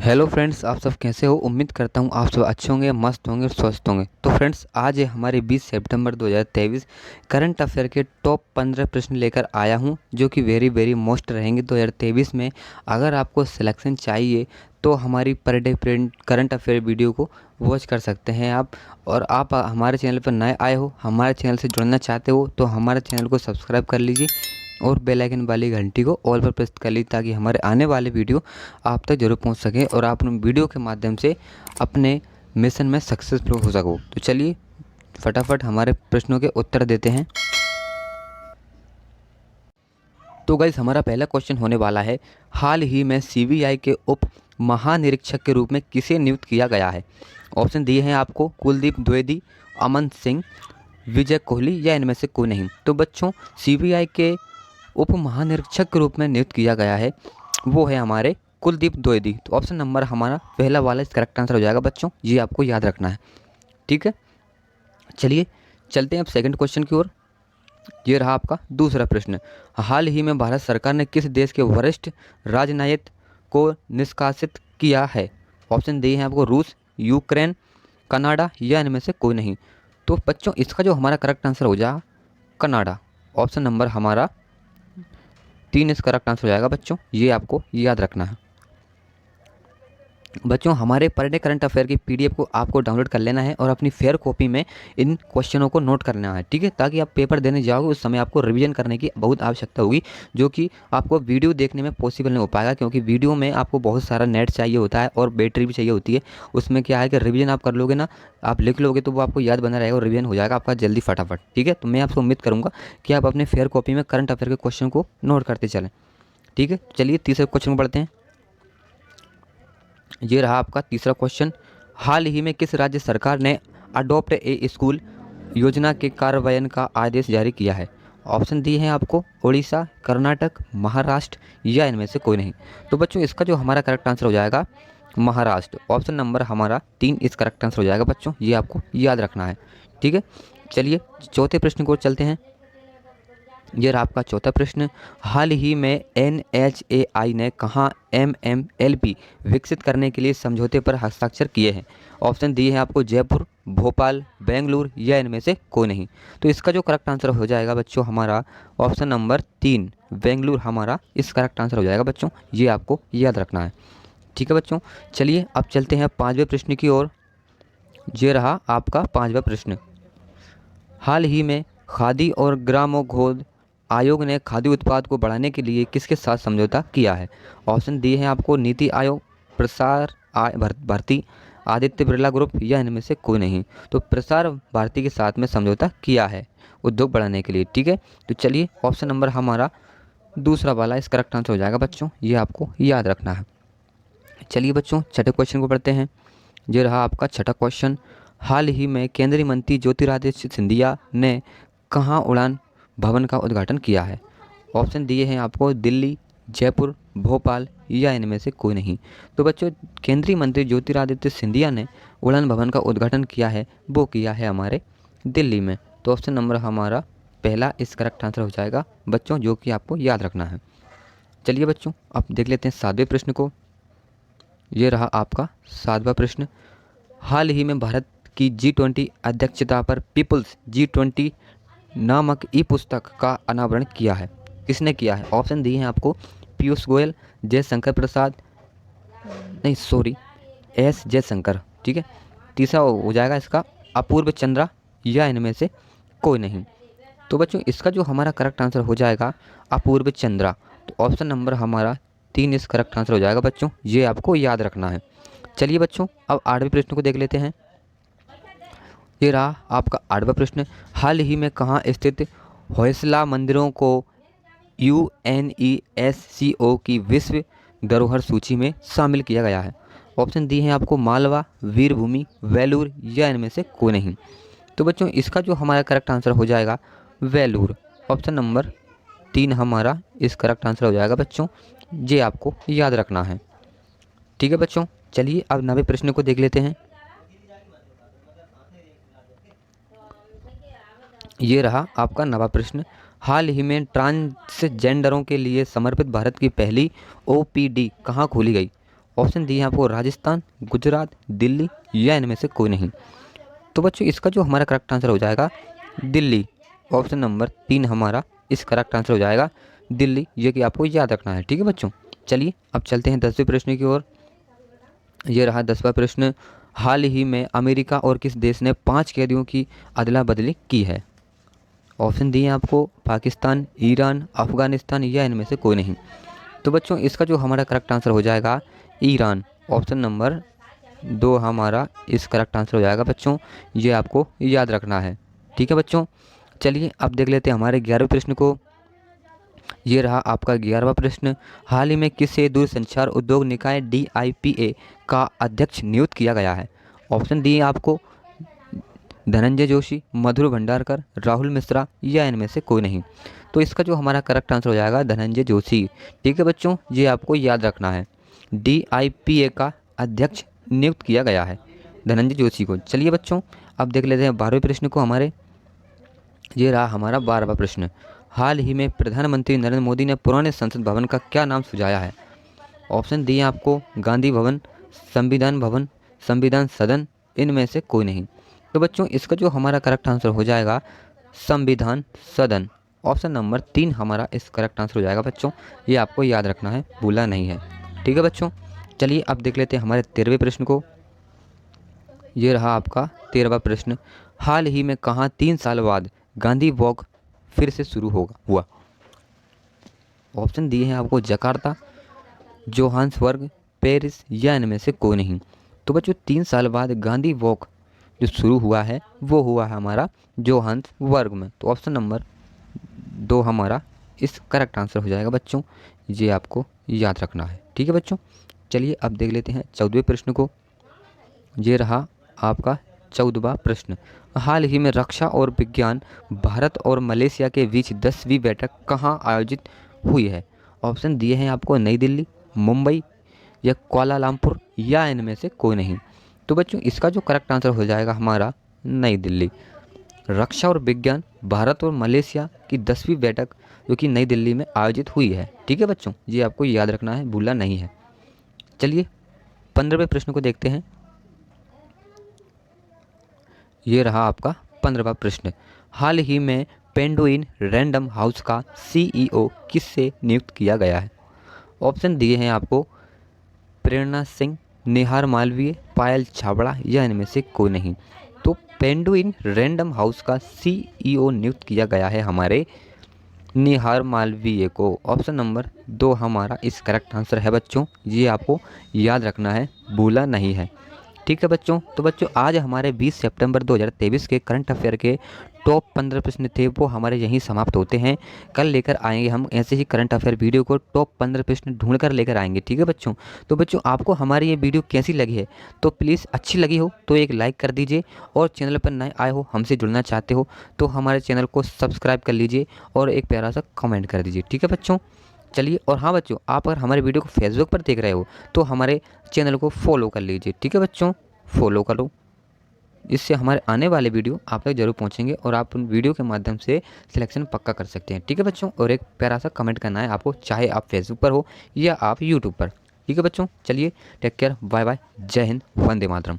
Hello friends, आप सब कैसे हो। उम्मीद करता हूँ आप सब अच्छे होंगे, मस्त होंगे, स्वस्थ होंगे। तो फ्रेंड्स, आज है हमारे 20 सितंबर 2023 करंट अफेयर के टॉप 15 प्रश्न लेकर आया हूँ, जो कि वेरी वेरी मोस्ट रहेंगे 2023 में। अगर आपको सिलेक्शन चाहिए तो हमारी per day print current affair video को वॉच कर सकते हैं आप। और आप हमारे चैनल पर नए आए हो, हमारे चैनल से जुड़ना चाहते हो तो हमारे चैनल को सब्सक्राइब कर लीजिए और बेल आइकन वाली घंटी को ऑल पर प्रेस कर लीजिए, ताकि हमारे आने वाले वीडियो आप तक जरूर पहुंच सके और आप उन वीडियो के माध्यम से अपने मिशन में सक्सेसफुल हो सको। तो चलिए फटाफट हमारे प्रश्नों के उत्तर देते हैं। तो गाइस, हमारा पहला क्वेश्चन होने वाला है, हाल ही में सीबीआई के उप महानिरीक्षक के रूप में किसे नियुक्त किया गया है। ऑप्शन दिए हैं आपको, कुलदीप द्विवेदी, अमन सिंह, विजय कोहली या इनमें से कोई नहीं। तो बच्चों, सीबीआई के उप महानिरीक्षक के रूप में नियुक्त किया गया है, वो है हमारे कुलदीप द्विवेदी। तो ऑप्शन नंबर हमारा पहला वाला इस करेक्ट आंसर हो जाएगा बच्चों, ये आपको याद रखना है। ठीक है, चलिए चलते हैं अब सेकंड क्वेश्चन की ओर। ये रहा आपका दूसरा प्रश्न, हाल ही में भारत सरकार ने किस देश के वरिष्ठ राजनयिक को निष्कासित किया है। ऑप्शन दिए हैं आपको, रूस, यूक्रेन, कनाडा या इनमें से कोई नहीं। तो बच्चों, इसका जो हमारा करेक्ट आंसर हो जाएगा कनाडा। ऑप्शन नंबर हमारा 3 इस करेक्ट आंसर हो जाएगा बच्चों, ये आपको याद रखना है। बच्चों, हमारे पर डे करंट अफेयर की पीडीएफ को आपको डाउनलोड कर लेना है और अपनी फेयर कॉपी में इन क्वेश्चनों को नोट करना है। ठीक है, ताकि आप पेपर देने जाओगे उस समय आपको रिवीजन करने की बहुत आवश्यकता होगी, जो कि आपको वीडियो देखने में पॉसिबल नहीं हो पाएगा, क्योंकि वीडियो में आपको बहुत सारा नेट चाहिए होता है और बैटरी भी चाहिए होती है। उसमें क्या है कि रिवीजन आप कर लोगे ना, आप लिख लोगे तो वो आपको याद बना रहेगा और रिवीजन हो जाएगा आपका जल्दी फटाफट। ठीक है, तो मैं आपसे उम्मीद करूँगा कि आप अपने फेयर कॉपी में करंट अफेयर के क्वेश्चन को नोट करते चलें। ठीक है, चलिए तीसरे क्वेश्चन को पढ़ते हैं। ये रहा आपका तीसरा क्वेश्चन, हाल ही में किस राज्य सरकार ने अडॉप्ट ए स्कूल योजना के कार्यान्वयन का आदेश जारी किया है। ऑप्शन दिए हैं आपको, उड़ीसा, कर्नाटक, महाराष्ट्र या इनमें से कोई नहीं। तो बच्चों, इसका जो हमारा करेक्ट आंसर हो जाएगा महाराष्ट्र। ऑप्शन नंबर हमारा 3 इस करेक्ट आंसर हो जाएगा बच्चों, ये आपको याद रखना है। ठीक है, चलिए चौथे प्रश्न को चलते हैं। ये रहा आपका चौथा प्रश्न, हाल ही में NHAI ने कहाँ MMLP विकसित करने के लिए समझौते पर हस्ताक्षर किए हैं। ऑप्शन दिए हैं आपको, जयपुर, भोपाल, बेंगलुरु या इनमें से कोई नहीं। तो इसका जो करेक्ट आंसर हो जाएगा बच्चों हमारा ऑप्शन नंबर 3 बेंगलुरु हमारा इस करेक्ट आंसर हो जाएगा बच्चों, ये आपको याद रखना है। ठीक है बच्चों, चलिए अब चलते हैं पाँचवें प्रश्न की ओर। ये रहा आपका पाँचवा प्रश्न, हाल ही में खादी और ग्रामोद्योग आयोग ने खाद्य उत्पाद को बढ़ाने के लिए किसके साथ समझौता किया है। ऑप्शन दिए हैं आपको, नीति आयोग, प्रसार भारती, आदित्य बिरला ग्रुप या इनमें से कोई नहीं। तो प्रसार भारती के साथ में समझौता किया है उद्योग बढ़ाने के लिए। ठीक है, तो चलिए ऑप्शन नंबर हमारा दूसरा वाला इस करेक्ट आंसर हो जाएगा बच्चों, ये आपको याद रखना है। चलिए बच्चों, छठे क्वेश्चन को पढ़ते हैं। ये रहा आपका छठा क्वेश्चन, हाल ही में केंद्रीय मंत्री ज्योतिरादित्य सिंधिया ने कहाँ उड़ान भवन का उद्घाटन किया है। ऑप्शन दिए हैं आपको, दिल्ली, जयपुर, भोपाल या इनमें से कोई नहीं। तो बच्चों, केंद्रीय मंत्री ज्योतिरादित्य सिंधिया ने उड़ान भवन का उद्घाटन किया है, वो किया है हमारे दिल्ली में। तो ऑप्शन नंबर हमारा पहला इस करेक्ट आंसर हो जाएगा बच्चों, जो कि आपको याद रखना है। चलिए बच्चों, अब देख लेते हैं सातवें प्रश्न को। ये रहा आपका सातवां प्रश्न, हाल ही में भारत की G20 अध्यक्षता पर पीपल्स G20 नामक ई पुस्तक का अनावरण किया है, किसने किया है। ऑप्शन दिए हैं आपको, पीयूष गोयल, जयशंकर प्रसाद, नहीं सॉरी एस जयशंकर। ठीक है, तीसरा हो जाएगा इसका अपूर्व चंद्रा या इनमें से कोई नहीं। तो बच्चों, इसका जो हमारा करेक्ट आंसर हो जाएगा अपूर्व चंद्रा। तो ऑप्शन नंबर हमारा 3 इस करेक्ट आंसर हो जाएगा बच्चों, ये आपको याद रखना है। चलिए बच्चों, अब 8वें प्रश्न को देख लेते हैं। ये रहा आपका 8वां प्रश्न, हाल ही में कहाँ स्थित होयसला मंदिरों को UNESCO की विश्व धरोहर सूची में शामिल किया गया है। ऑप्शन दिए हैं आपको, मालवा, वीरभूमि, वेलूर या इनमें से कोई नहीं। तो बच्चों, इसका जो हमारा करेक्ट आंसर हो जाएगा वेलूर। ऑप्शन नंबर 3 हमारा इस करेक्ट आंसर हो जाएगा बच्चों, ये आपको याद रखना है। ठीक है बच्चों, चलिए अब 9वें प्रश्न को देख लेते हैं। ये रहा आपका 9वां प्रश्न, हाल ही में ट्रांसजेंडरों के लिए समर्पित भारत की पहली OPD कहाँ खोली गई। ऑप्शन दिए हैं आपको राजस्थान, गुजरात, दिल्ली या इनमें से कोई नहीं। तो बच्चों इसका जो हमारा करेक्ट आंसर हो जाएगा दिल्ली। ऑप्शन नंबर 3 हमारा इस करेक्ट आंसर हो जाएगा दिल्ली। ये कि आपको याद रखना है, ठीक है बच्चों। चलिए अब चलते हैं 10वें प्रश्न की ओर। ये रहा 10वां प्रश्न। हाल ही में अमेरिका और किस देश ने 5 कैदियों की अदला बदली की है? ऑप्शन दिए हैं आपको पाकिस्तान, ईरान, अफगानिस्तान या इनमें से कोई नहीं। तो बच्चों इसका जो हमारा करेक्ट आंसर हो जाएगा ईरान। ऑप्शन नंबर 2 हमारा इस करेक्ट आंसर हो जाएगा बच्चों। ये आपको याद रखना है, ठीक है बच्चों। चलिए अब देख लेते हैं हमारे 11वें प्रश्न को। ये रहा आपका 11वां प्रश्न। हाल ही में किसे दूरसंचार उद्योग निकाय DIPA का अध्यक्ष नियुक्त किया गया है? ऑप्शन दिए आपको धनंजय जोशी, मधुर भंडारकर, राहुल मिश्रा या इनमें से कोई नहीं। तो इसका जो हमारा करेक्ट आंसर हो जाएगा धनंजय जोशी, ठीक है बच्चों। ये आपको याद रखना है, DIPA का अध्यक्ष नियुक्त किया गया है धनंजय जोशी को। चलिए बच्चों अब देख लेते हैं 12वें प्रश्न को हमारे। ये रहा हमारा 12वां प्रश्न। हाल ही में प्रधानमंत्री नरेंद्र मोदी ने पुराने संसद भवन का क्या नाम सुझाया है? ऑप्शन दिए आपको गांधी भवन, संविधान भवन, संविधान सदन, इनमें से कोई नहीं। तो बच्चों इसका जो हमारा करेक्ट आंसर हो जाएगा संविधान सदन। ऑप्शन नंबर 3 हमारा इस करेक्ट आंसर हो जाएगा बच्चों। ये आपको याद रखना है, भूलना नहीं है, ठीक है बच्चों। चलिए अब देख लेते हैं हमारे 13वें प्रश्न को। ये रहा आपका 13वां प्रश्न। हाल ही में कहाँ 3 साल बाद गांधी वॉक फिर से शुरू हुआ? ऑप्शन दिए हैं आपको जकार्ता, जोहान्सबर्ग, पेरिस या इनमें से कोई नहीं। तो बच्चों 3 साल बाद गांधी वॉक जो शुरू हुआ है वो हुआ है हमारा जोहान्सबर्ग में। तो ऑप्शन नंबर 2 हमारा इस करेक्ट आंसर हो जाएगा बच्चों। ये आपको याद रखना है, ठीक है बच्चों। चलिए अब देख लेते हैं 14वें प्रश्न को। ये रहा आपका 14वां प्रश्न। हाल ही में रक्षा और विज्ञान भारत और मलेशिया के बीच 10वीं बैठक कहाँ आयोजित हुई है? ऑप्शन दिए हैं आपको नई दिल्ली, मुंबई या कुआलालंपुर या इनमें से कोई नहीं। तो बच्चों इसका जो करेक्ट आंसर हो जाएगा हमारा नई दिल्ली। रक्षा और विज्ञान भारत और मलेशिया की 10वीं बैठक जो कि नई दिल्ली में आयोजित हुई है, ठीक है बच्चों। ये आपको याद रखना है, भूलना नहीं है। चलिए 15वें प्रश्न को देखते हैं। ये रहा आपका 15वां प्रश्न। हाल ही में पेंडुइन रैंडम हाउस का CEO किससे नियुक्त किया गया है? ऑप्शन दिए हैं आपको प्रेरणा सिंह, निहार मालवीय, पायल छाबड़ा या इनमें से कोई नहीं। तो पेंडुइन रैंडम हाउस का CEO नियुक्त किया गया है हमारे निहार मालवीय को। ऑप्शन नंबर 2 हमारा इस करेक्ट आंसर है बच्चों। ये आपको याद रखना है, भूला नहीं है, ठीक है बच्चों। तो बच्चों आज हमारे 20 सितंबर 2023 के करंट अफेयर के टॉप 15 प्रश्न थे वो हमारे यहीं समाप्त होते हैं। कल लेकर आएंगे हम ऐसे ही करंट अफेयर वीडियो को, टॉप 15 प्रश्न ढूंढ कर लेकर आएंगे, ठीक है बच्चों। तो बच्चों आपको हमारी ये वीडियो कैसी लगी है? तो प्लीज़ अच्छी लगी हो तो एक लाइक कर दीजिए, और चैनल पर नए आए हो, हमसे जुड़ना चाहते हो तो हमारे चैनल को सब्सक्राइब कर लीजिए और एक प्यारा सा कमेंट कर दीजिए, ठीक है बच्चों। चलिए, और हाँ बच्चों आप अगर हमारे वीडियो को फेसबुक पर देख रहे हो तो हमारे चैनल को फॉलो कर लीजिए, ठीक है बच्चों। फॉलो करो, इससे हमारे आने वाले वीडियो आप तक जरूर पहुंचेंगे और आप उन वीडियो के माध्यम से सिलेक्शन पक्का कर सकते हैं, ठीक है बच्चों। और एक प्यारा सा कमेंट करना है आपको, चाहे आप फेसबुक पर हो या आप यूट्यूब पर, ठीक है बच्चों। चलिए टेक केयर, बाय बाय, जय हिंद, वंदे मातरम।